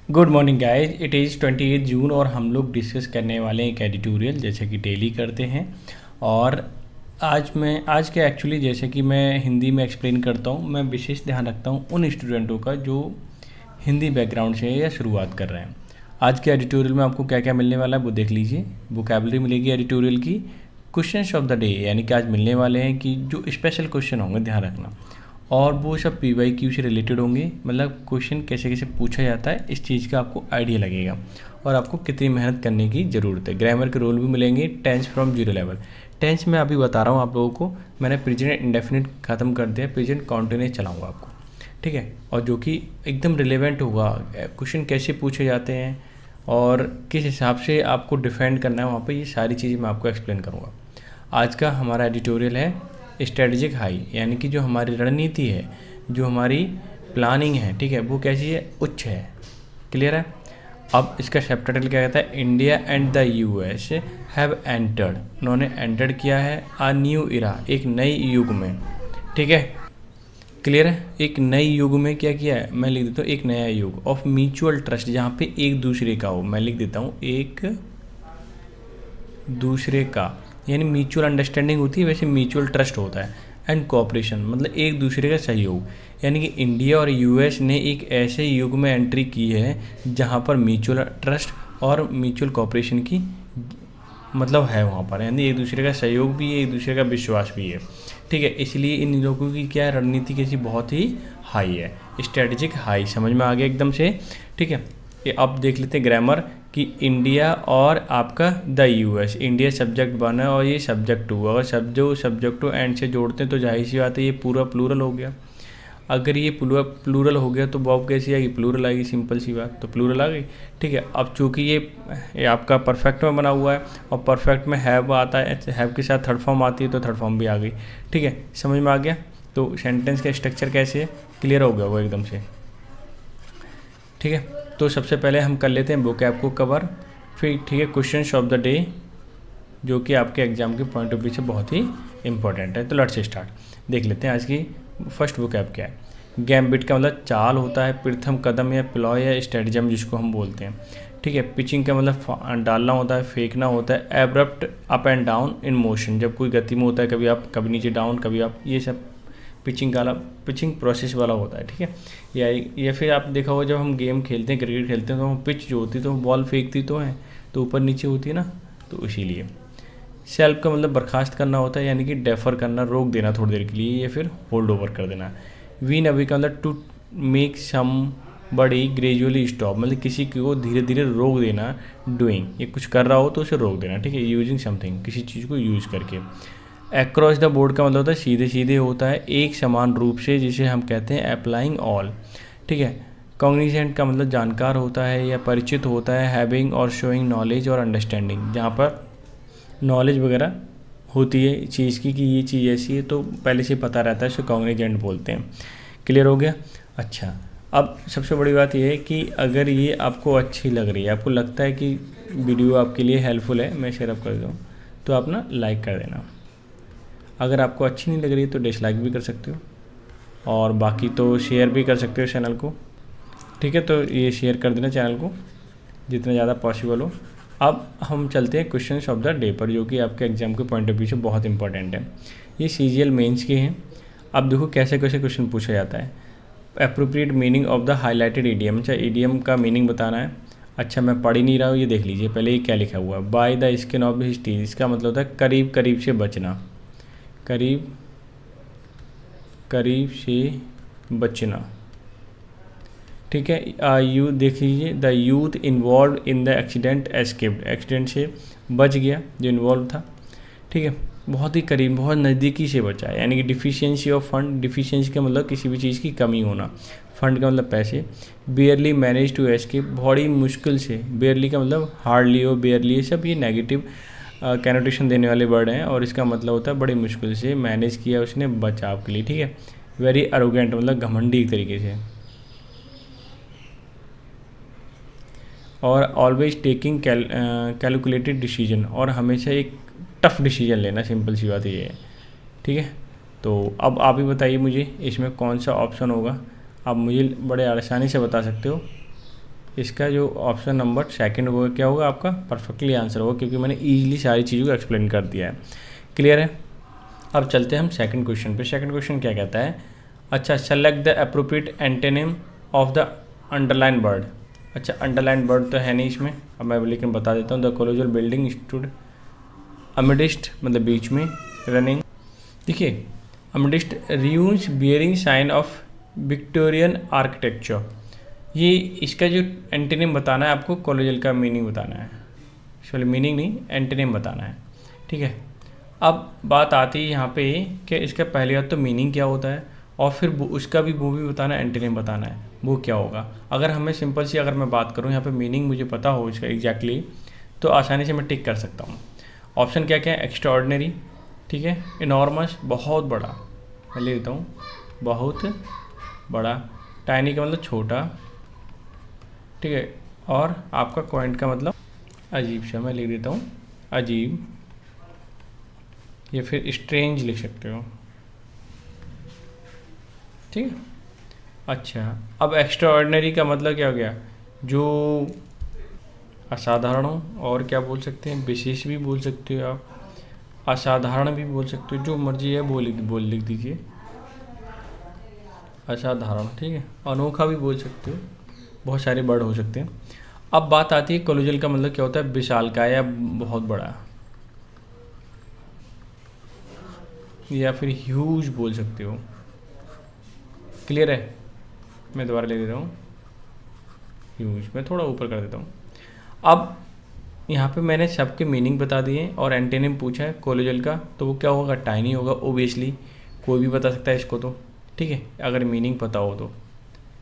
Good morning guys, it is 28 जून और हम लोग डिस्कस करने वाले हैं एक एडिटोरियल जैसे कि डेली करते हैं। और आज के एक्चुअली जैसे कि मैं हिंदी में एक्सप्लेन करता हूँ, मैं विशेष ध्यान रखता हूँ उन स्टूडेंटों का जो हिंदी बैकग्राउंड से है या शुरुआत कर रहे हैं। आज के एडिटोरियल में आपको क्या क्या मिलने वाला है वो देख लीजिए। वोकैबुलरी मिलेगी एडिटोरियल की, क्वेश्चंस ऑफ द डे यानी कि आज मिलने वाले हैं कि जो स्पेशल क्वेश्चन होंगे ध्यान रखना, और वो सब PYQ से रिलेटेड होंगे, मतलब क्वेश्चन कैसे कैसे पूछा जाता है इस चीज़ का आपको आइडिया लगेगा और आपको कितनी मेहनत करने की ज़रूरत है। ग्रामर के रोल भी मिलेंगे, tense from zero level. Tense मैं अभी बता रहा हूँ आप लोगों को, मैंने प्रेजेंट इंडेफिनिट ख़त्म कर दिया, प्रेजेंट कॉन्टिन्यूस चलाऊँगा आपको, ठीक है। और जो कि एकदम रिलेवेंट होगा, क्वेश्चन कैसे पूछे जाते हैं और किस हिसाब से आपको डिफेंड करना है वहाँ पे, ये सारी चीज़ें मैं आपको एक्सप्लेन करूँगा। आज का हमारा एडिटोरियल है स्ट्रेटजिक हाई, यानी कि जो हमारी रणनीति है, जो हमारी प्लानिंग है, ठीक है, वो कैसी है, उच्च है। क्लियर है। अब इसका सब टाइटल क्या कहता है, India and the US have entered, उन्होंने एंटर्ड किया है अ न्यू इरा, एक नई युग में, ठीक है। क्लियर है। एक नई युग में क्या किया है, मैं लिख देता हूँ एक नया युग ऑफ म्यूचुअल ट्रस्ट, जहाँ पे एक दूसरे का हो, मैं लिख देता हूँ एक दूसरे का, यानी म्यूचुअल अंडरस्टैंडिंग होती है वैसे म्यूचुअल ट्रस्ट होता है, एंड कोऑपरेशन मतलब एक दूसरे का सहयोग, यानी कि इंडिया और US ने एक ऐसे युग में एंट्री की है जहाँ पर म्यूचुअल ट्रस्ट और म्यूचुअल कोऑपरेशन की मतलब है वहाँ पर, यानी एक दूसरे का सहयोग भी है, एक दूसरे का विश्वास भी है, ठीक है। इसलिए इन लोगों की क्या रणनीति कैसी बहुत ही हाई है, स्ट्रेटजिक हाई, समझ में आ गया एकदम से, ठीक है। ये अब देख लेते हैं ग्रामर कि इंडिया और आपका द US, इंडिया सब्जेक्ट 1 है और ये सब्जेक्ट 2, अगर सब्जेक्ट 2 एंड से जोड़ते हैं तो जाहिर सी बात है ये पूरा प्लूरल हो गया। अगर ये प्लूरल हो गया तो वर्ब कैसी आएगी, प्लूरल आएगी, सिंपल सी बात, तो प्लूरल आ गई, ठीक है। अब चूंकि ये आपका परफेक्ट में बना हुआ है और परफेक्ट में हैव आता है, हैव के साथ थर्ड फॉर्म आती है तो थर्ड फॉर्म भी आ गई, ठीक है, समझ में आ गया। तो सेंटेंस का स्ट्रक्चर कैसे है, क्लियर हो गया वो एकदम से, ठीक है। तो सबसे पहले हम कर लेते हैं वोकैब को कवर, फिर ठीक है क्वेश्चंस ऑफ द डे जो कि आपके एग्जाम के पॉइंट ऑफ व्यू से बहुत ही इंपॉर्टेंट है। तो लेट्स स्टार्ट, देख लेते हैं आज की फर्स्ट वोकैब क्या है। गैम्बिट का मतलब चाल होता है, प्रथम कदम या प्लॉय या स्ट्रेटजम जिसको हम बोलते हैं, ठीक है। पिचिंग का मतलब डालना होता है, फेंकना होता है। Abrupt up and down in motion, जब कोई गति में होता है, कभी आप कभी नीचे डाउन कभी आप, ये सब पिचिंग प्रोसेस वाला होता है, ठीक है। या फिर आप देखा होगा जब हम गेम खेलते हैं, क्रिकेट खेलते हैं, तो हम पिच जो होती है तो बॉल फेंकती तो है तो ऊपर नीचे होती है ना, तो इसीलिए। सेल्फ का मतलब बर्खास्त करना होता है, यानी कि डेफर करना, रोक देना थोड़ी देर के लिए या फिर होल्ड ओवर कर देना। वीन अभी का मतलब टू मेक सम बड़ी ग्रेजुअली स्टॉप, मतलब किसी को धीरे धीरे रोक देना, डूइंग, ये कुछ कर रहा हो तो उसे रोक देना, ठीक है। यूजिंग समथिंग, किसी चीज़ को यूज़ करके। अक्रॉस द बोर्ड का मतलब होता है सीधे सीधे होता है, एक समान रूप से, जिसे हम कहते हैं अप्लाइंग ऑल, ठीक है। कॉग्निजेंट का मतलब जानकार होता है या परिचित होता है, हैविंग और शोइंग नॉलेज और अंडरस्टैंडिंग, जहाँ पर नॉलेज वगैरह होती है चीज़ की कि ये चीज़ ऐसी है तो पहले से पता रहता है, इसे कॉग्निजेंट बोलते हैं। क्लियर हो गया। अच्छा, अब सबसे बड़ी बात यह है कि अगर ये आपको अच्छी लग रही है, आपको लगता है कि वीडियो आपके लिए हेल्पफुल है, मैं शेयर अप कर दूँ तो आप ना लाइक कर देना। अगर आपको अच्छी नहीं लग रही है तो डिसलाइक भी कर सकते हो, और बाकी तो शेयर भी कर सकते हो चैनल को, ठीक है। तो ये शेयर कर देना चैनल को जितना ज़्यादा पॉसिबल हो। अब हम चलते हैं क्वेश्चंस ऑफ द डे पर, जो कि आपके एग्जाम के पॉइंट ऑफ व्यू से बहुत इंपॉर्टेंट है। ये CGL मेंस के हैं। अब देखो कैसे कैसे क्वेश्चन पूछा जाता है। Appropriate meaning of the highlighted idiom, अच्छा ईडियम का मीनिंग बताना है। अच्छा मैं पढ़ ही नहीं रहा हूँ, ये देख लीजिए पहले ये क्या लिखा हुआ है, by the skin of his teeth, इसका मतलब होता है करीब करीब से बचना, करीब करीब से बचना, ठीक है। यू देख लीजिए, the youth involve in the accident escaped, accident से बच गया जो इन्वॉल्व था, ठीक है, बहुत ही करीब, बहुत नज़दीकी से बचा है, यानी कि डिफिशियंसी ऑफ फंड, डिफिशियंसी का मतलब किसी भी चीज़ की कमी होना, फंड का मतलब पैसे। बेयरली मैनेज टू एस्केप, बड़ी मुश्किल से, बेयरली का मतलब हार्डली हो, बेयरली, ये सब ये नेगेटिव कैनोटेशन देने वाले वर्ड हैं और इसका मतलब होता है बड़ी मुश्किल से मैनेज किया उसने बचाव के लिए, ठीक है। वेरी अरोगेंट मतलब घमंडी एक तरीके से, और ऑलवेज टेकिंग कैलकुलेटेड डिसीजन, और हमेशा एक टफ डिसीजन लेना, सिंपल सी बात ये है, ठीक है। तो अब आप ही बताइए मुझे इसमें कौन सा ऑप्शन होगा, आप मुझे बड़े आसानी से बता सकते हो। इसका जो ऑप्शन नंबर सेकंड होगा क्या होगा आपका परफेक्टली आंसर होगा, क्योंकि मैंने ईजिली सारी चीज़ों को एक्सप्लेन कर दिया है। क्लियर है। अब चलते हैं हम सेकंड क्वेश्चन पे। सेकंड क्वेश्चन क्या कहता है, अच्छा select the appropriate antonym of the underline word. अच्छा अंडरलाइन वर्ड तो है नहीं इसमें, अब मैं लेकिन बता देता हूँ। The colossal building stood amidst, मतलब बीच में, रनिंग। देखिए amidst ruins bearing sign of Victorian architecture, ये इसका जो एंटेनिम बताना है आपको, कोलोजल का मीनिंग बताना है, सॉरी मीनिंग नहीं एंटेनिम बताना है। ठीक है, अब बात आती है यहाँ पे कि इसका पहले बात तो मीनिंग क्या होता है, और फिर उसका भी वो भी बताना है, एंटेनिम बताना है वो क्या होगा। अगर हमें सिंपल सी अगर मैं बात करूँ यहाँ पे मीनिंग मुझे पता हो इसका एग्जैक्टली, तो आसानी से मैं टिक कर सकता हूँ। ऑप्शन क्या क्या है, एक्स्ट्राऑर्डिनरी, ठीक है, इनॉर्मस बहुत बड़ा, मैं ले लेता हूँ बहुत बड़ा, टाइनी का मतलब छोटा, ठीक है, और आपका क्वाइंट का मतलब अजीब सा, मैं लिख देता हूँ अजीब, या फिर स्ट्रेंज लिख सकते हो। ठीक है, अच्छा अब एक्स्ट्रा ऑर्डिनरी का मतलब क्या हो गया, जो असाधारण हो, और क्या बोल सकते हैं, विशेष भी बोल सकते हो आप, असाधारण भी बोल सकते हो, जो मर्जी है लिख दीजिए असाधारण। ठीक है, अनोखा भी बोल सकते हो, बहुत सारे वर्ड हो सकते हैं। अब बात आती है कोलोजल का मतलब क्या होता है, विशालकाय या बहुत बड़ा, या फिर ह्यूज बोल सकते हो। क्लियर है, मैं दोबारा ले देता हूँ ह्यूज, मैं थोड़ा ऊपर कर देता हूँ। अब यहाँ पे मैंने सबके मीनिंग बता दिए और एंटेनिम पूछा है कोलोजल का, तो वो क्या होगा, टाइनी होगा ओबियसली, कोई भी बता सकता है इसको तो। ठीक है, अगर मीनिंग पता हो तो।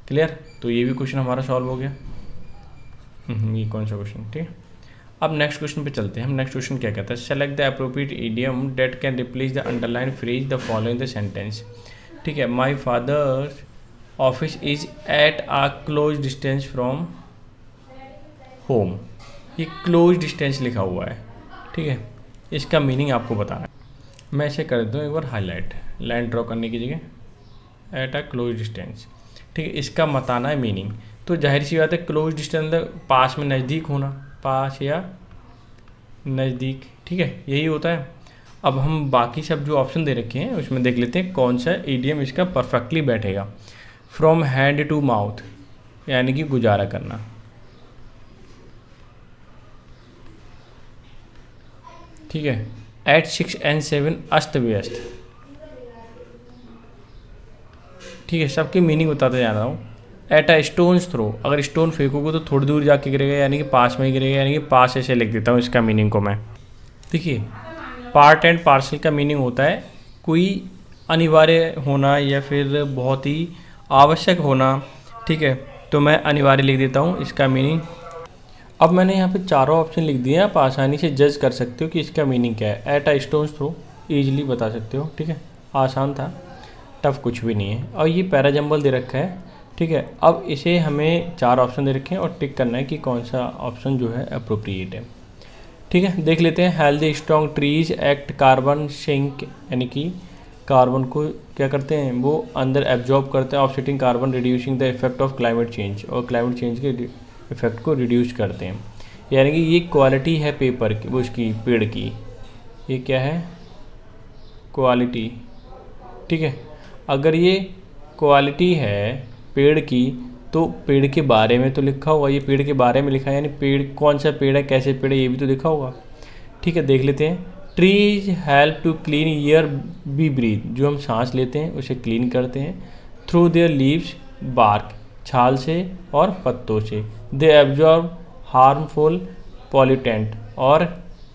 क्लियर, तो ये भी क्वेश्चन हमारा सॉल्व हो गया। ये कौन सा क्वेश्चन, ठीक है। अब नेक्स्ट क्वेश्चन पे चलते हैं हम। नेक्स्ट क्वेश्चन क्या कहता है, select the appropriate idiom that can replace the underline phrase the following the sentence. ठीक है, my father office is at a close distance from home, ये क्लोज डिस्टेंस लिखा हुआ है। ठीक है, इसका मीनिंग आपको बताना है। मैं इसे कर देता हूँ एक बार हाईलाइट, लाइन ड्रॉ करने की जगह एट आ क्लोज डिस्टेंस। ठीक है, इसका बताना है मीनिंग। तो जाहिर सी बात है क्लोज डिस्टेंस पास में, नज़दीक होना, पास या नज़दीक। ठीक है, यही होता है। अब हम बाकी सब जो ऑप्शन दे रखे हैं उसमें देख लेते हैं कौन सा ईडियम इसका परफेक्टली बैठेगा। फ्रॉम हैंड टू माउथ, यानी कि गुजारा करना। ठीक है, एट 6 and 7 अस्त व्यस्त। ठीक है, सबकी मीनिंग बताते जा रहा हूँ। एट अ स्टोन्स थ्रो, अगर स्टोन फेंकोगे तो थोड़ी दूर जाके गिरेगा, यानी कि पास में ही गिरेगा, यानी कि पास ऐसे लिख देता हूँ इसका मीनिंग को मैं। देखिए पार्ट एंड पार्सल का मीनिंग होता है कोई अनिवार्य होना या फिर बहुत ही आवश्यक होना। ठीक है, तो मैं अनिवार्य लिख देता हूँ इसका मीनिंग। अब मैंने यहाँ पे चारों ऑप्शन लिख दिए हैं, आप आसानी से जज कर सकते हो कि इसका मीनिंग क्या है। At a stone's throw easily बता सकते हो। ठीक है, आसान था, टफ कुछ भी नहीं है। और ये पैराजम्बल दे रखा है। ठीक है, अब इसे हमें चार ऑप्शन दे रखे हैं और टिक करना है कि कौन सा ऑप्शन जो है अप्रोप्रिएट है। ठीक है, देख लेते हैं। Healthy strong trees act carbon sink, यानी कि कार्बन को क्या करते हैं, वो अंदर एब्जॉर्ब करते हैं, offsetting carbon, reducing the effect of climate change, और क्लाइमेट चेंज के इफेक्ट को रिड्यूस करते हैं। यानी कि ये क्वालिटी है पेपर की, वो उसकी पेड़ की, ये क्या है, क्वालिटी। ठीक है, अगर ये क्वालिटी है पेड़ की तो पेड़ के बारे में तो लिखा होगा, ये पेड़ के बारे में लिखा है, यानी पेड़ कौन सा पेड़ है, कैसे पेड़ है, ये भी तो लिखा होगा। ठीक है, देख लेते हैं। Trees help to clean air we breathe, जो हम सांस लेते हैं उसे क्लीन करते हैं। थ्रू देयर लीव्स बार्क, छाल से और पत्तों से। दे एब्जॉर्ब हार्मफुल पॉल्यूटेंट, और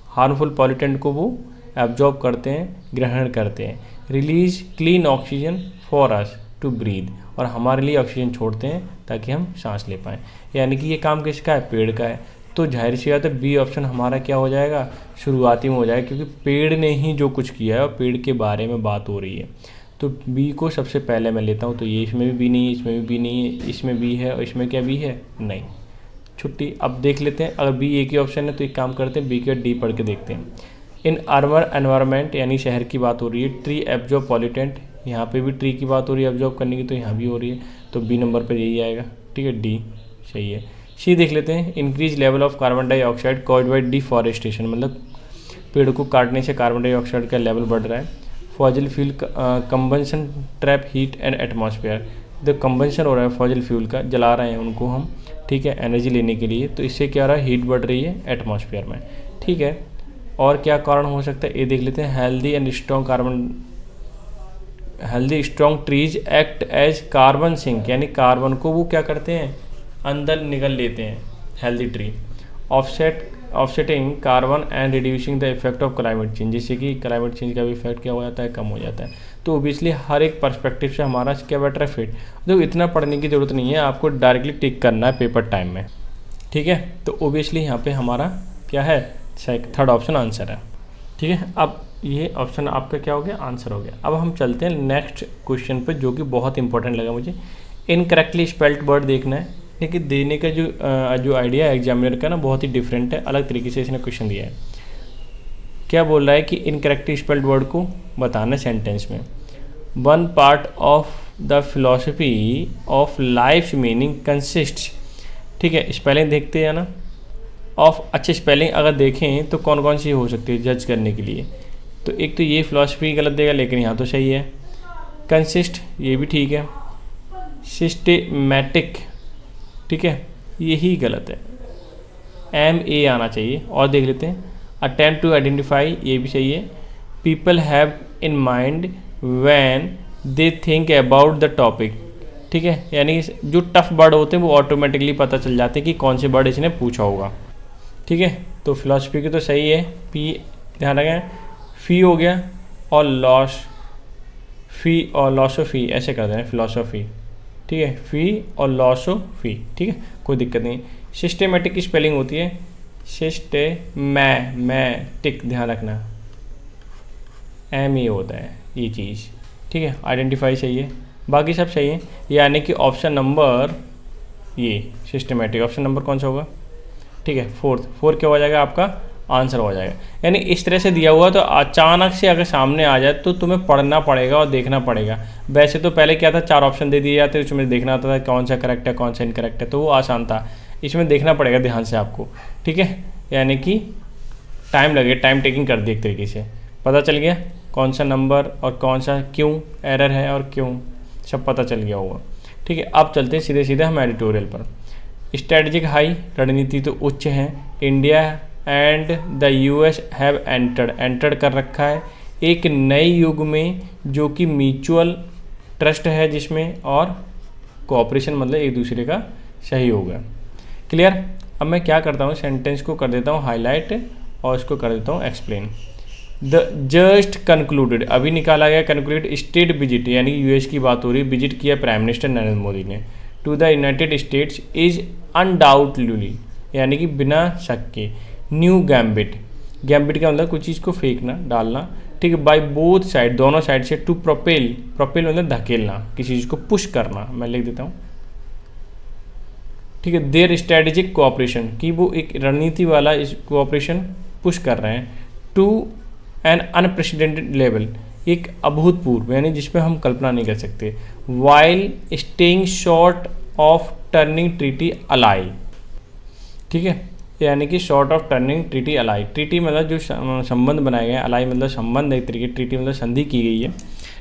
हार्मफुल पॉल्यूटेंट को वो एब्जॉर्ब करते हैं, ग्रहण करते हैं। Release clean oxygen for us to breathe, और हमारे लिए ऑक्सीजन छोड़ते हैं ताकि हम सांस ले पाएँ। यानी कि ये काम किसका है, पेड़ का है। तो जाहिर सी बात है बी ऑप्शन हमारा क्या हो जाएगा, शुरुआती में हो जाएगा, क्योंकि पेड़ ने ही जो कुछ किया है और पेड़ के बारे में बात हो रही है। तो बी को सबसे पहले मैं लेता हूँ। तो ये इसमें भी बी नहीं है, इसमें भी बी नहीं है, इसमें बी है, और इसमें क्या बी है, नहीं, छुट्टी। अब देख लेते हैं, अगर बी एक ही ऑप्शन है तो एक काम करते हैं, बी के डी पढ़ के देखते हैं। इन अर्बन एनवायरनमेंट, यानी शहर की बात हो रही है। ट्री एब्जॉर्ब पॉल्यूटेंट, यहाँ पे भी ट्री की बात हो रही है एब्जॉर्ब करने की, तो यहाँ भी हो रही है, तो बी नंबर पर यही आएगा। ठीक है, डी सही है। सी देख लेते हैं, increase level of carbon dioxide caused by deforestation, मतलब पेड़ को काटने से कार्बन डाइऑक्साइड का लेवल बढ़ रहा है। Fossil fuel combustion trap heat and atmosphere, जो कंबंशन हो रहा है फॉसिल फ्यूल का, जला रहे हैं उनको हम, ठीक है, एनर्जी लेने के लिए, तो इससे क्या हो रहा है, हीट बढ़ रही है एटमॉस्फेयर में, ठीक है। और क्या कारण हो सकता है, ये देख लेते हैं, healthy strong trees act as carbon sink, यानी कार्बन को वो क्या करते हैं, अंदर निकल लेते हैं, healthy tree. Offsetting carbon and reducing the effect of climate change, जिससे कि क्लाइमेट चेंज का भी इफेक्ट क्या हो जाता है, कम हो जाता है। तो ओबियसली हर एक पर्सपेक्टिव से हमारा क्या बेटर है, फिट। तो इतना पढ़ने की ज़रूरत नहीं है, आपको डायरेक्टली टिक करना है पेपर टाइम में, ठीक है। तो ओबियसली यहाँ पे हमारा क्या है, थर्ड ऑप्शन आंसर है, ठीक है। अब ये ऑप्शन आपका क्या हो गया, आंसर हो गया। अब हम चलते हैं नेक्स्ट क्वेश्चन पर, जो कि बहुत इंपॉर्टेंट लगा मुझे। इनकरेक्टली स्पेल्ड वर्ड देखना है, लेकिन देने का जो आइडिया है एग्जामिनर का ना, बहुत ही डिफरेंट है, अलग तरीके से इसने क्वेश्चन दिया है। क्या बोल रहा है कि इनकरेक्टली स्पेल्ड वर्ड को बताना सेंटेंस में। One part of the philosophy of life meaning consist, ठीक है, स्पेलिंग देखते हैं ना, ऑफ, अच्छे स्पेलिंग अगर देखें तो कौन कौन सी हो सकती है जज करने के लिए। तो एक तो ये फिलोसफी गलत देगा, लेकिन यहाँ तो सही है। कंसिस्ट ये भी ठीक है। सिस्टेमैटिक, ठीक है, यही गलत है, MA आना चाहिए। और देख लेते हैं, अटेम्प्ट टू आइडेंटिफाई ये भी सही है। People have in mind when they think about the topic, ठीक है, यानी जो टफ वर्ड होते हैं वो ऑटोमेटिकली पता चल जाते हैं कि कौन से वर्ड इसने पूछा होगा, ठीक है। तो फिलॉसफी की तो सही है, P ध्यान रखें। फी हो गया, और लॉसोफी ऐसे कर देना, फिलॉसफी, ठीक है, फी और लॉसोफी, ठीक है, कोई दिक्कत नहीं। सिस्टेमेटिक की स्पेलिंग होती है सिस्टेमैटिक, ध्यान रखना, MA होता है ये चीज़, ठीक है। आइडेंटिफाई सही है, बाकी सब सही है, यानी कि ऑप्शन नंबर ये सिस्टेमेटिक, ऑप्शन नंबर कौन सा होगा, ठीक है, फोर्थ क्या हो जाएगा आपका, आंसर हो जाएगा। यानी इस तरह से दिया हुआ तो अचानक से अगर सामने आ जाए तो तुम्हें पढ़ना पड़ेगा और देखना पड़ेगा। वैसे तो पहले क्या था, 4 ऑप्शन दे दिए जाते, उसमें देखना आता था कौन सा करेक्ट है कौन सा इनकरेक्ट है, तो वो आसान था। इसमें देखना पड़ेगा ध्यान से आपको, ठीक है, यानी कि टाइम लगे, टाइम टेकिंग कर दी एक तरीके से। पता चल गया कौन सा नंबर और कौन सा क्यों एरर है और क्यों, सब पता चल गया होगा, ठीक है। अब चलते हैं सीधे सीधे हम एडिटोरियल पर। स्ट्रेटजिक हाई, रणनीति तो उच्च है। India and the US have entered कर रखा है एक नए युग में, जो कि म्यूचुअल ट्रस्ट है जिसमें, और कोऑपरेशन मतलब एक दूसरे का सहयोग है। क्लियर। अब मैं क्या करता हूँ, सेंटेंस को कर देता हूँ हाईलाइट और इसको कर देता हूँ एक्सप्लेन। द जस्ट कंक्लूडेड, अभी निकाला गया कंक्लूडेड स्टेट विजिट, यानी US की बात हो रही है, विजिट किया प्राइम मिनिस्टर नरेंद्र मोदी ने to the United States is undoubtedly, यानी कि बिना शक के। न्यू गैम्बिट, गैम्बिट का मतलब कुछ चीज़ को फेंकना, डालना, ठीक है, बाय बोथ साइड, दोनों साइड से। टू प्रोपेल मतलब धकेलना, किसी चीज़ को पुश करना, मैं लिख देता हूँ, ठीक है। देयर स्ट्रेटेजिक कोऑपरेशन, कि वो एक रणनीति वाला इस कोऑपरेशन पुश कर रहे हैं। टू एन अनप्रेसिडेंटेड लेवल, एक अभूतपूर्व, यानी जिस पर हम कल्पना नहीं कर सकते। While staying short of turning treaty ally, ठीक है, यानी कि short of turning treaty ally. Treaty मतलब जो संबंध बनाए गए हैं, अलाई मतलब संबंध, एक तरीके ट्रीटी मतलब संधि की गई है,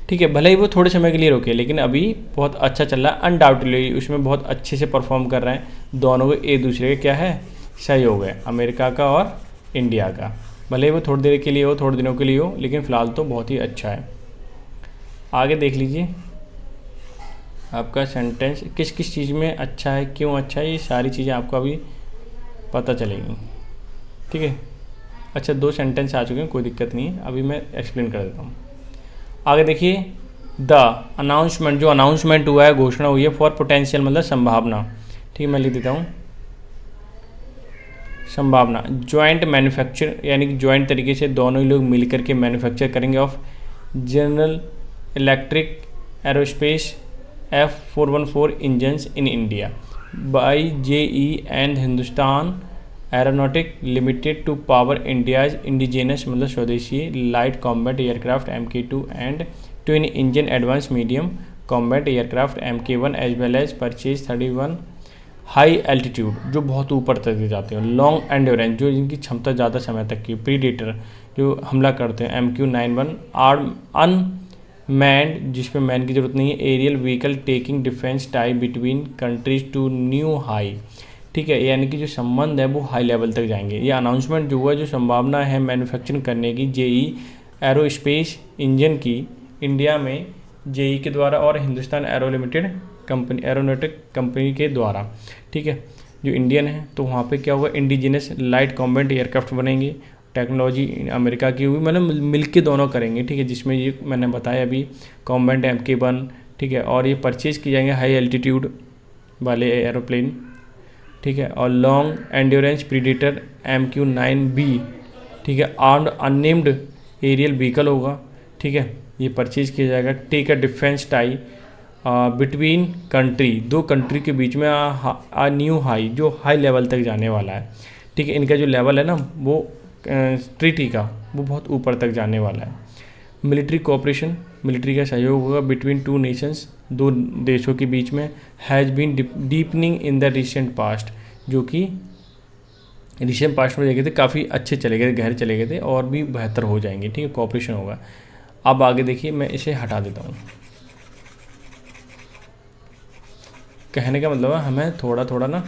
ठीक है। भले ही वो थोड़े समय के लिए रोके, लेकिन अभी बहुत अच्छा चल रहा है, अनडाउटली उसमें बहुत अच्छे से परफॉर्म कर रहे हैं। दोनों को एक दूसरे के क्या है, सहयोग है, अमेरिका का और इंडिया का। भले ही वो थोड़ी देर के लिए हो, थोड़े दिनों के लिए हो, लेकिन फ़िलहाल तो बहुत ही अच्छा है। आगे देख लीजिए आपका सेंटेंस किस किस चीज़ में अच्छा है, क्यों अच्छा है, ये सारी चीज़ें आपको अभी पता चलेगी, ठीक है। अच्छा 2 सेंटेंस आ चुके हैं, कोई दिक्कत नहीं है, अभी मैं एक्सप्लेन कर देता हूँ। आगे देखिए, द अनाउंसमेंट, जो अनाउंसमेंट हुआ है, घोषणा हुई है, फॉर पोटेंशियल मतलब संभावना, ठीक है, मैं लिख देता हूँ संभावना। जॉइंट मैन्युफैक्चर, यानी कि जॉइंट तरीके से दोनों ही लोग मिल करके मैन्युफैक्चर करेंगे of General Electric aerospace F414 engines in India by JE and Hindustan aeronautic limited to power India's indigenous मतलब स्वदेशी light combat aircraft MK2 and twin engine advance medium combat aircraft MK1 as well as purchase 31 high altitude जो बहुत ऊपर तक जाते हैं, long endurance जो जिनकी क्षमता ज़्यादा समय तक की, प्रीडेटर जो हमला करते हैं, MQ-91 आर्म अनमैन्ड जिसमें मैन की जरूरत नहीं है, aerial vehicle taking defence tie between countries to new high, ठीक है, यानी कि जो संबंध है वो हाई लेवल तक जाएंगे। ये अनाउंसमेंट जो हुआ, जो संभावना है मैन्युफैक्चरिंग करने की जेई एरोस्पेस इंजन की इंडिया में जेई के द्वारा और हिंदुस्तान एरोनॉटिक कंपनी के द्वारा, ठीक है, जो इंडियन है, तो वहाँ पे क्या हुआ, इंडिजिनस लाइट कॉम्बैट एयरक्राफ्ट बनेंगे, टेक्नोलॉजी अमेरिका की हुई, मतलब मिल के दोनों करेंगे, ठीक है, जिसमें ये मैंने बताया अभी कॉम्बैट MK-1, ठीक है, और ये परचेज किए जाएंगे हाई एल्टीट्यूड वाले एरोप्लेन, ठीक है, और लॉन्ग एंड्योरेंस प्रीडेटर MQ-9B, ठीक है, आर्म्ड अननेम्ड एरियल व्हीकल होगा, ठीक है, ये परचेज किया जाएगा। Take a defence tie between country, दो कंट्री के बीच में न्यू हाई जो हाई लेवल तक जाने वाला है, ठीक है, इनका जो लेवल है ना वो ट्रीटी का वो बहुत ऊपर तक जाने वाला है। मिलिट्री कोऑपरेशन, मिलिट्री का सहयोग होगा बिटवीन टू नेशंस, दो देशों के बीच में, has been deepening in the recent past, जो कि रिसेंट पास्ट में देखे थे काफ़ी अच्छे चले गए, गहरे चले गए थे और भी बेहतर हो जाएंगे, ठीक है, कोऑपरेशन होगा। अब आगे देखिए, मैं इसे हटा देता हूँ। कहने का मतलब है हमें थोड़ा थोड़ा ना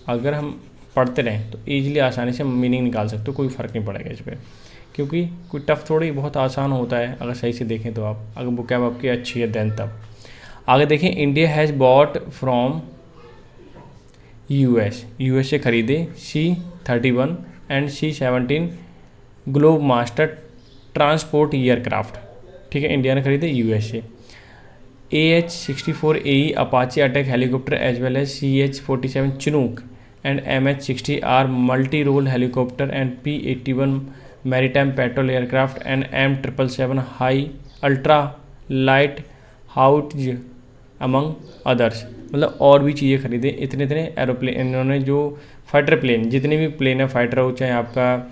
अगर हम पढ़ते रहें तो ईजिली आसानी से मीनिंग निकाल सकते हो, कोई फ़र्क नहीं पड़ेगा इस पर, क्योंकि कोई टफ थोड़ी, बहुत आसान होता है अगर सही से देखें तो। आप अगर बुकैब आपकी अच्छी है देन तब आगे देखें। India has bought from US से खरीदे C-31 and C-17 globe master transport aircraft, ठीक है, इंडिया ने खरीदे यूएस से। AH-64AE Apache attack helicopter as well as CH-47 Chinook and MH-60 R multi role helicopter and P-81 maritime patrol aircraft and M777 high ultra light हाउट among others, मतलब और भी चीज़ें खरीदे। इतने एरोप्लेन इन्होंने, जो फाइटर प्लेन, जितने भी प्लेन है फाइटर हो, चाहे आपका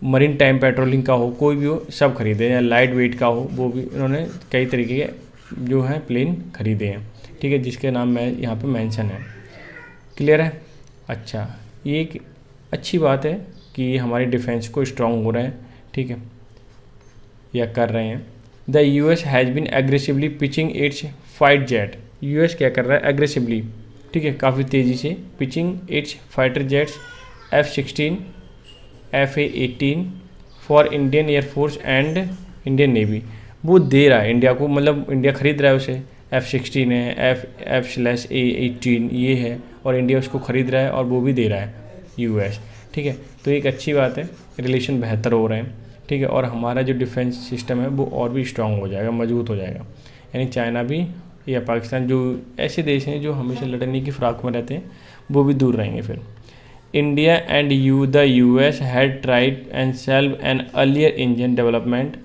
मरीन टाइम पेट्रोलिंग का हो, कोई भी हो, सब खरीदे, या लाइट वेट का हो वो भी इन्होंने कई तरीके के जो हैं प्लेन खरीदे हैं, ठीक है, जिसके नाम मैं यहाँ पे मेंशन है। क्लियर है? अच्छा, ये एक अच्छी बात है कि हमारी डिफेंस को स्ट्रॉन्ग हो रहे हैं, ठीक है, या कर रहे हैं। The US has been aggressively pitching its fight jet, US क्या कर रहा है एग्रेसिवली, ठीक है, काफ़ी तेज़ी से pitching it's fighter jets F-16 FA-18 for Indian air force and Indian navy, वो दे रहा है इंडिया को, मतलब इंडिया खरीद रहा है उसे, F-16 है, F/A-18 ये है, और इंडिया उसको खरीद रहा है और वो भी दे रहा है US, ठीक है, तो एक अच्छी बात है, रिलेशन बेहतर हो रहे हैं, ठीक है, और हमारा जो डिफेंस सिस्टम है वो और भी स्ट्रांग हो जाएगा, मजबूत हो जाएगा। यानी चाइना भी या पाकिस्तान, जो ऐसे देश हैं जो हमेशा लड़ने की फिराक में रहते हैं, वो भी दूर रहेंगे फिर। India and the US had tried and shelved an earlier engine development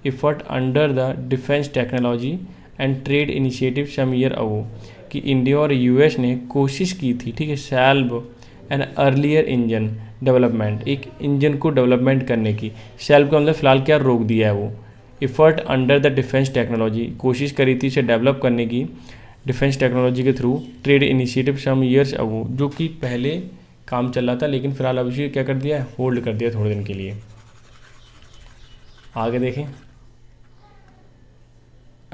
effort under the defence technology and trade initiative some year ago, कि इंडिया और US ने कोशिश की थी, ठीक है, shelved an earlier engine development, एक इंजन को डेवलपमेंट करने की, सेल्व का मतलब फ़िलहाल क्या रोक दिया है वो, effort under the defence technology, कोशिश करी थी इसे डेवलप करने की डिफेंस टेक्नोलॉजी के थ्रू, trade initiative some years ago, जो कि पहले काम चल रहा था, लेकिन फिलहाल अब इसे क्या कर दिया है, होल्ड कर दिया थोड़े दिन के लिए। आगे देखें,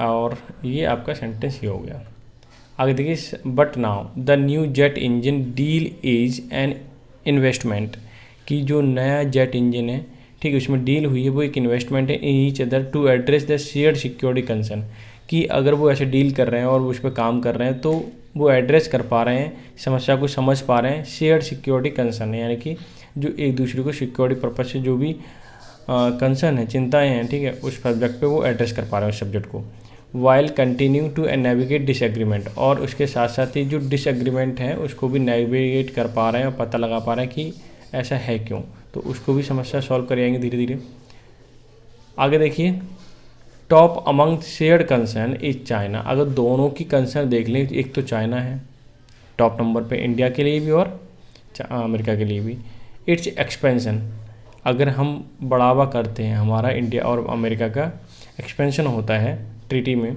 और ये आपका सेंटेंस ही हो गया। आगे देखिए, but now the new jet engine deal is an investment, कि जो नया जेट इंजन है, ठीक है, उसमें डील हुई है, वो एक इन्वेस्टमेंट है in each other to address the shared security concern, कि अगर वो ऐसे डील कर रहे हैं और वो उस पर काम कर रहे हैं तो वो एड्रेस कर पा रहे हैं, समस्या को समझ पा रहे हैं, शेयर्ड सिक्योरिटी कंसर्न, यानी कि जो एक दूसरे को सिक्योरिटी पर्पज से जो भी कंसर्न है, चिंताएँ हैं, ठीक है, उस सब्जेक्ट पर वो एड्रेस कर पा रहे हैं उस सब्जेक्ट को। While continue to navigate disagreement, और उसके साथ साथ ही जो डिसएग्रीमेंट है उसको भी नेविगेट कर पा रहे हैं और पता लगा पा रहे हैं कि ऐसा है क्यों, तो उसको भी समस्या सॉल्व कर जाएंगे धीरे धीरे। आगे देखिए, top among shared concern is China, अगर दोनों की कंसर्न देख लें, एक तो चाइना है टॉप नंबर पे, इंडिया के लिए भी और अमेरिका के लिए भी। इट्स एक्सपेंशन, अगर हम बढ़ावा करते हैं, हमारा इंडिया और अमेरिका का एक्सपेंशन होता है ट्रीटी में,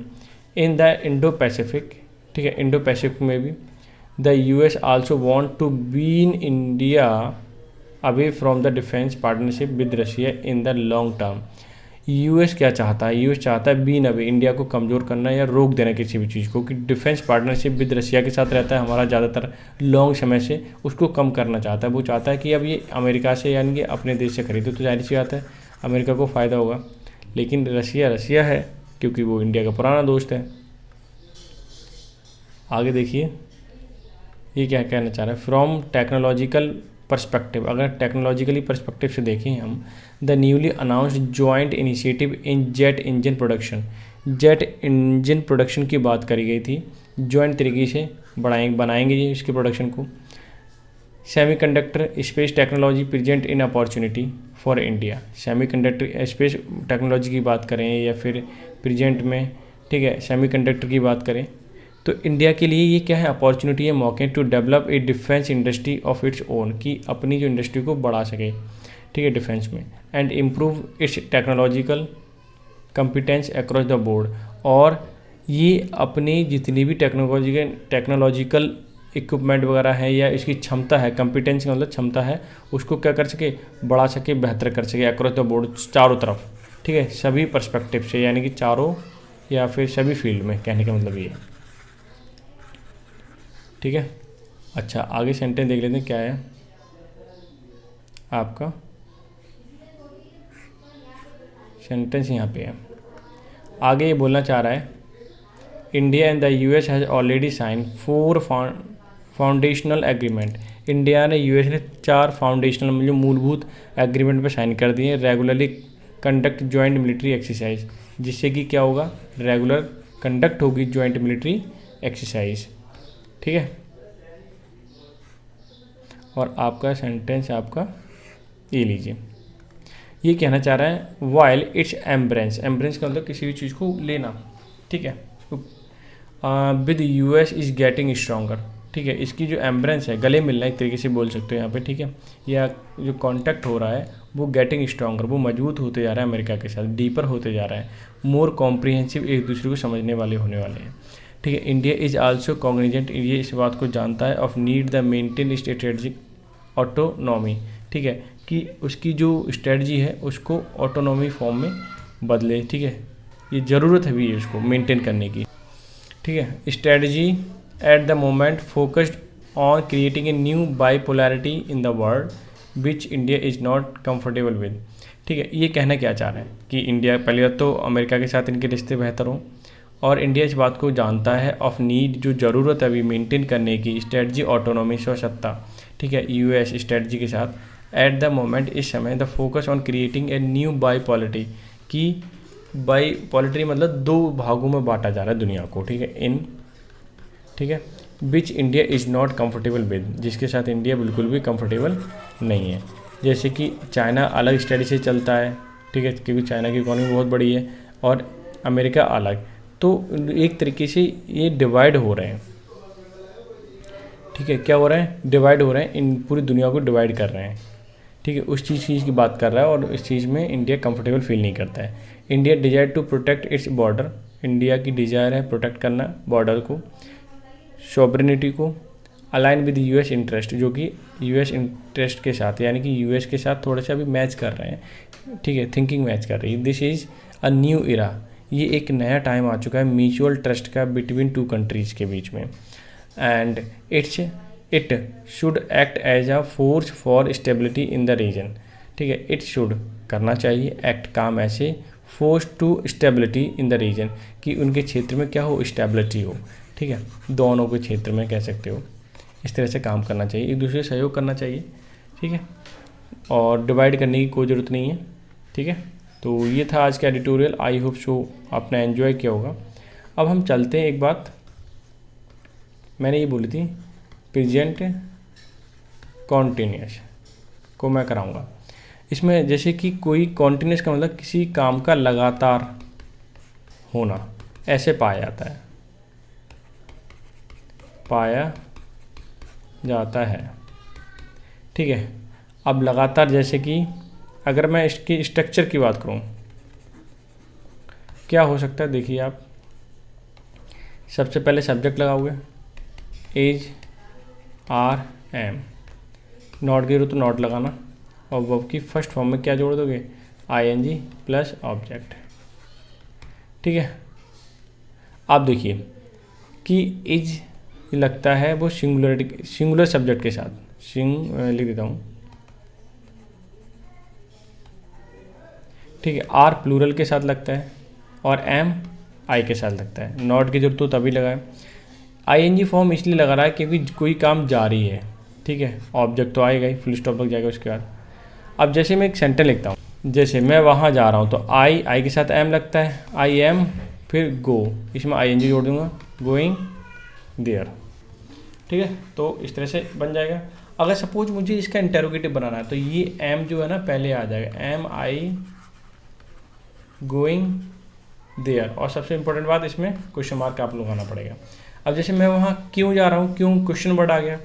इन द इंडो पैसिफिक, ठीक है, इंडो पैसिफिक में भी, the US also want to wean India away from the defence partnership with Russia in the long term. US क्या चाहता है? यूएस चाहता है बीन अवे, इंडिया को कमज़ोर करना या रोक देना किसी भी चीज़ को, कि डिफेंस पार्टनरशिप विद रशिया के साथ रहता है हमारा ज़्यादातर लॉन्ग समय से, उसको कम करना चाहता है। वो चाहता है कि अब ये अमेरिका से यानी कि अपने देश से खरीदे तो जाहिर सी बात है अमेरिका को फ़ायदा होगा। लेकिन रशिया है क्योंकि वो इंडिया का पुराना दोस्त है। आगे देखिए ये क्या कहना चाह रहा है। फ्रॉम टेक्नोलॉजिकल पर्सपेक्टिव, अगर टेक्नोलॉजिकली पर्सपेक्टिव से देखें हम, the newly announced joint initiative in jet engine production, jet engine production की बात करी गई थी, जॉइंट तरीके से बनाएंगे ये इसके प्रोडक्शन को। Semiconductor space technology present in opportunity for India, semiconductor space technology की बात करें या फिर प्रेजेंट में, ठीक है, सेमीकंडक्टर की बात करें तो इंडिया के लिए ये क्या है? अपॉर्चुनिटी है, मौके to develop a defence industry of its own, कि अपनी जो इंडस्ट्री को बढ़ा सके, ठीक है, डिफेंस में, and improve it's technological competence across the board, और ये अपनी जितनी भी टेक्नोलॉजिकल इक्विपमेंट वगैरह है या इसकी क्षमता है, कम्पिटेंस का मतलब क्षमता है, उसको क्या कर सके? बढ़ा सके, बेहतर कर सके अक्रॉस द बोर्ड, चारों तरफ, ठीक है, सभी पर्सपेक्टिव से, यानी कि चारों या फिर सभी फील्ड में, कहने का मतलब ये है, ठीक है। अच्छा आगे सेंटेंस देख लेते हैं क्या है आपका सेंटेंस। यहाँ पे है आगे ये बोलना चाह रहा है, India and the US has already sign 4 foundational agreement, India ने यूएस ने 4 फाउंडेशनल मतलब मूलभूत एग्रीमेंट पे साइन कर दिए। Regularly conduct joint military exercise, जिससे कि क्या होगा? रेगुलर कंडक्ट होगी जॉइंट मिलिट्री एक्सरसाइज, ठीक है। और आपका सेंटेंस आपका ये लीजिए, ये कहना चाह रहा है वाइल इट्स एम्ब्रेंस, एम्ब्रेंस का मतलब किसी भी चीज़ को लेना, ठीक है, with US is getting stronger, ठीक है, इसकी जो एम्ब्रेंस है, गले मिलना एक तरीके से बोल सकते हो यहाँ पे, ठीक है, या जो कॉन्टैक्ट हो रहा है वो गेटिंग स्ट्रॉन्गर, वो मजबूत होते जा रहा है अमेरिका के साथ, डीपर होते जा रहा है, मोर कॉम्प्रिहेंसिव, एक दूसरे को समझने वाले होने वाले हैं, ठीक है। इंडिया इज़ आल्सो कॉग्निजेंट, ये इस बात को जानता है, of need the maintain strategic autonomy, ठीक है, कि उसकी जो स्ट्रेटजी है उसको ऑटोनॉमी फॉर्म में बदले, ठीक है, ये ज़रूरत है भी उसको मेंटेन करने की, ठीक है। Strategy at the moment focused on creating a new bipolarity in the world which India is not comfortable with, ठीक है। ये कहना क्या चाह रहे हैं कि इंडिया, पहली बात तो अमेरिका के साथ इनके रिश्ते बेहतर हों, और इंडिया इस बात को जानता है ऑफ नीड, जो ज़रूरत है अभी मेंटेन करने की, स्ट्रेटजी ऑटोनॉमी, स्वसत्ता, ठीक है, यूएस स्ट्रेटजी के साथ। एट द मोमेंट, इस समय, the focus on creating a new bipolarity, की बाईपोलैरिटी मतलब 2 भागों में बांटा जा रहा है दुनिया को, ठीक है, इन, ठीक है, विच India is not comfortable with, जिसके साथ इंडिया बिल्कुल भी कंफर्टेबल नहीं है। जैसे कि चाइना अलग स्ट्रेटजी से चलता है, ठीक है, क्योंकि चाइना की इकोनॉमी बहुत बड़ी है, और अमेरिका अलग, तो एक तरीके से ये डिवाइड हो रहे हैं, ठीक है, क्या हो रहा है? डिवाइड हो रहे हैं, इन पूरी दुनिया को डिवाइड कर रहे हैं, ठीक है, उस चीज़ की बात कर रहा है, और इस चीज़ में इंडिया कंफर्टेबल फील नहीं करता है। India desire to protect its border, India की डिज़ायर है प्रोटेक्ट करना बॉर्डर को, सॉवरेनिटी को, अलाइन विद यूएस इंटरेस्ट, जो कि यूएस इंटरेस्ट के साथ, यानी कि यूएस के साथ थोड़ा सा अभी मैच कर रहे हैं, ठीक है, थिंकिंग मैच कर रही है। This is a new era, ये एक नया टाइम आ चुका है म्यूचुअल ट्रस्ट का बिटवीन 2 कंट्रीज़ के बीच में, and it should act as a force for stability in the region, ठीक है, इट शुड करना चाहिए, एक्ट काम ऐसे, force to stability in the region, कि उनके क्षेत्र में क्या हो? स्टेबिलिटी हो, ठीक है, दोनों के क्षेत्र में कह सकते हो, इस तरह से काम करना चाहिए, एक दूसरे से सहयोग करना चाहिए, ठीक है, और डिवाइड करने की कोई ज़रूरत नहीं है, ठीक है। तो ये था आज का एडिटोरियल, आई होप सो आपने एंजॉय किया होगा। अब हम चलते हैं, एक बात मैंने ये बोली थी, प्रेजेंट कॉन्टिन्यूस को मैं कराऊंगा इसमें, जैसे कि कोई कॉन्टिन्यूस का मतलब किसी काम का लगातार होना, ऐसे पाया जाता है, ठीक है। अब लगातार, जैसे कि अगर मैं इसकी स्ट्रक्चर की बात करूं, क्या हो सकता है? देखिए आप सबसे पहले सब्जेक्ट लगाओगे, एज, आर एम, नॉट की जरूरत तो नॉट लगाना, और वर्ब की फर्स्ट फॉर्म में क्या जोड़ दोगे, आईएनजी प्लस ऑब्जेक्ट। ठीक है, आप देखिए कि इज लगता है वो सिंगुलर सब्जेक्ट के साथ, लिख देता हूँ। ठीक है, आर प्लूरल के साथ लगता है और एम आई के साथ लगता है। नॉट की जरूरत तो तभी लगाए। आईएनजी फॉर्म इसलिए लगा रहा है क्योंकि कोई काम जारी है। ठीक है, ऑब्जेक्ट तो आएगा ही, फुल स्टॉप लग जाएगा उसके बाद। अब जैसे मैं एक सेंटेंस लिखता हूँ, जैसे मैं वहाँ जा रहा हूँ, तो आई के साथ एम लगता है, आई एम, फिर गो, इसमें आईएनजी जोड़ दूंगा, गोइंग देयर। ठीक है, तो इस तरह से बन जाएगा। अगर सपोज मुझे इसका इंटेरोगेटिव बनाना है तो ये एम जो है ना पहले आ जाएगा, एम आई गोइंग देयर, और सबसे इंपॉर्टेंट बात इसमें क्वेश्चन मार्क आप लगाना पड़ेगा। अब जैसे मैं वहाँ क्यों जा रहा हूँ, क्यों क्वेश्चन वर्ड आ गया,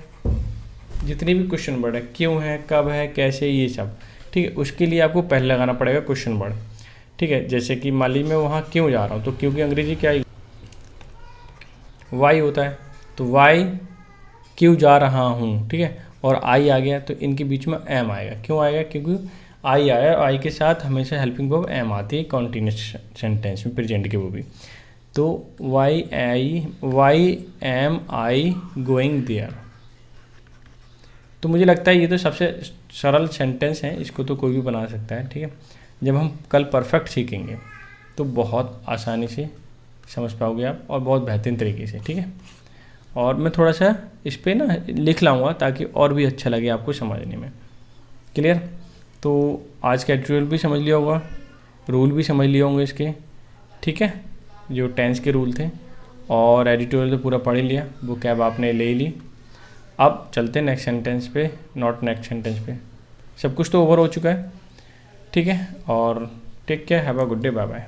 जितने भी क्वेश्चन वर्ड है, क्यों है, कब है, कैसे, ये सब। ठीक है, उसके लिए आपको पहले लगाना पड़ेगा क्वेश्चन वर्ड। ठीक है, जैसे कि मान लीजिए मैं वहाँ क्यों जा रहा हूँ, तो क्यों की अंग्रेजी क्या है, वाई होता है, तो वाई क्यों जा रहा हूँ। ठीक है, और आई आ गया तो इनके बीच में एम आएगा, क्यों आएगा, क्योंकि आई आया, आई के साथ हमेशा हेल्पिंग वर्ब एम आती है कॉन्टिन्यूस सेंटेंस में, प्रेजेंट के वो भी। तो why am I going there. तो मुझे लगता है ये तो सबसे सरल सेंटेंस है, इसको तो कोई भी बना सकता है। ठीक है, जब हम कल परफेक्ट सीखेंगे तो बहुत आसानी से समझ पाओगे आप, और बहुत बेहतरीन तरीके से। ठीक है, और मैं थोड़ा सा इस पर ना लिख लाऊंगा ताकि और भी अच्छा लगे आपको समझने में। क्लियर? तो आज का ट्यूटोरियल भी समझ लिया होगा, रूल भी समझ लिए होंगे इसके। ठीक है, जो टेंस के रूल थे, और एडिटोरियल तो पूरा पढ़ ही लिया, वो कैब आपने ले ली। अब चलते हैं नेक्स्ट सेंटेंस पे, नॉट नेक्स्ट सेंटेंस पे। सब कुछ तो ओवर हो चुका है। ठीक है, और take care, have a good day, bye bye.